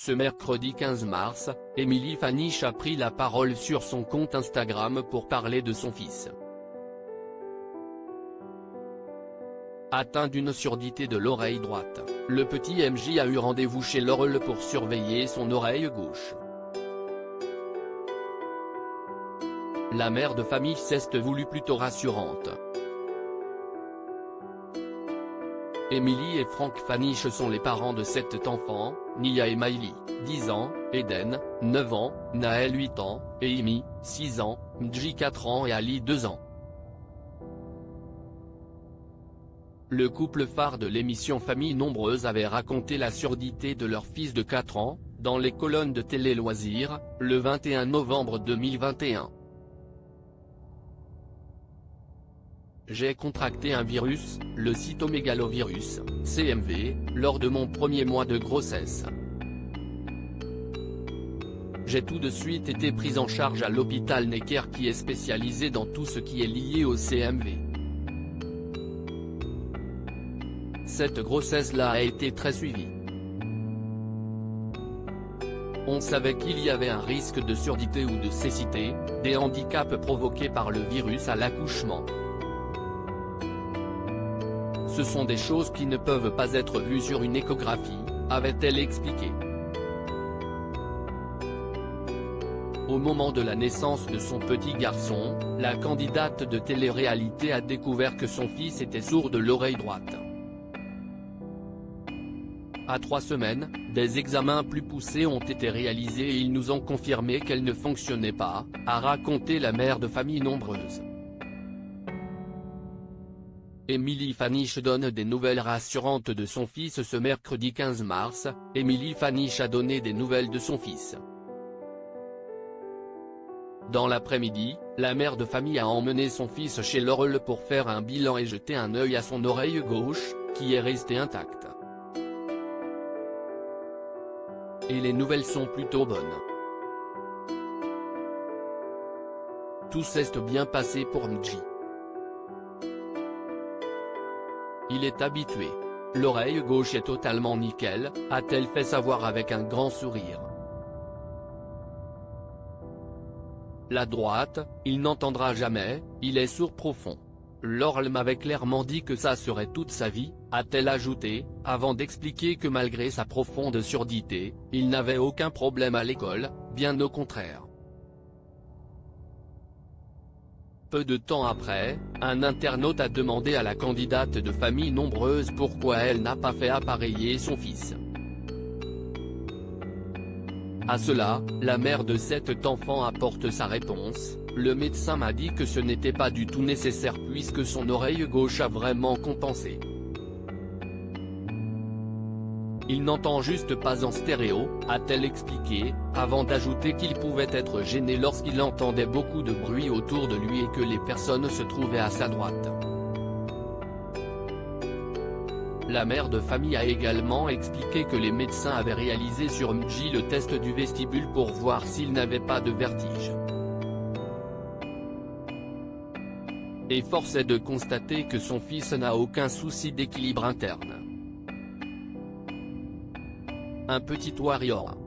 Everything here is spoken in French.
Ce mercredi 15 mars, Émilie Faniche a pris la parole sur son compte Instagram pour parler de son fils. Atteint d'une surdité de l'oreille droite, le petit MJ a eu rendez-vous chez l'oreille pour surveiller son oreille gauche. La mère de famille s'est voulue plutôt rassurante. Émilie et Franck Faniche sont les parents de 7 enfants, Nia et Maïli, 10 ans, Eden, 9 ans, Naël 8 ans, et Imi, 6 ans, Mji 4 ans et Ali 2 ans. Le couple phare de l'émission Famille Nombreuse avait raconté la surdité de leur fils de 4 ans, dans les colonnes de Télé Loisirs, le 21 novembre 2021. J'ai contracté un virus, le cytomégalovirus, CMV, lors de mon premier mois de grossesse. J'ai tout de suite été prise en charge à l'hôpital Necker qui est spécialisé dans tout ce qui est lié au CMV. Cette grossesse-là a été très suivie. On savait qu'il y avait un risque de surdité ou de cécité, des handicaps provoqués par le virus à l'accouchement. Ce sont des choses qui ne peuvent pas être vues sur une échographie, avait-elle expliqué. Au moment de la naissance de son petit garçon, la candidate de télé-réalité a découvert que son fils était sourd de l'oreille droite. À 3 semaines, des examens plus poussés ont été réalisés et ils nous ont confirmé qu'elle ne fonctionnait pas, a raconté la mère de famille nombreuse. Émilie Faniche donne des nouvelles rassurantes de son fils ce mercredi 15 mars, Émilie Faniche a donné des nouvelles de son fils. Dans l'après-midi, la mère de famille a emmené son fils chez l'oreille pour faire un bilan et jeter un œil à son oreille gauche, qui est restée intacte. Et les nouvelles sont plutôt bonnes. Tout s'est bien passé pour Mji. Il est habitué. L'oreille gauche est totalement nickel, a-t-elle fait savoir avec un grand sourire. La droite, il n'entendra jamais, il est sourd profond. Laure m'avait clairement dit que ça serait toute sa vie, a-t-elle ajouté, avant d'expliquer que malgré sa profonde surdité, il n'avait aucun problème à l'école, bien au contraire. Peu de temps après, un internaute a demandé à la candidate de famille nombreuse pourquoi elle n'a pas fait appareiller son fils. À cela, la mère de 7 enfants apporte sa réponse, le médecin m'a dit que ce n'était pas du tout nécessaire puisque son oreille gauche a vraiment compensé. Il n'entend juste pas en stéréo, a-t-elle expliqué, avant d'ajouter qu'il pouvait être gêné lorsqu'il entendait beaucoup de bruit autour de lui et que les personnes se trouvaient à sa droite. La mère de famille a également expliqué que les médecins avaient réalisé sur Mji le test du vestibule pour voir s'il n'avait pas de vertige. Et force est de constater que son fils n'a aucun souci d'équilibre interne. Un petit warrior.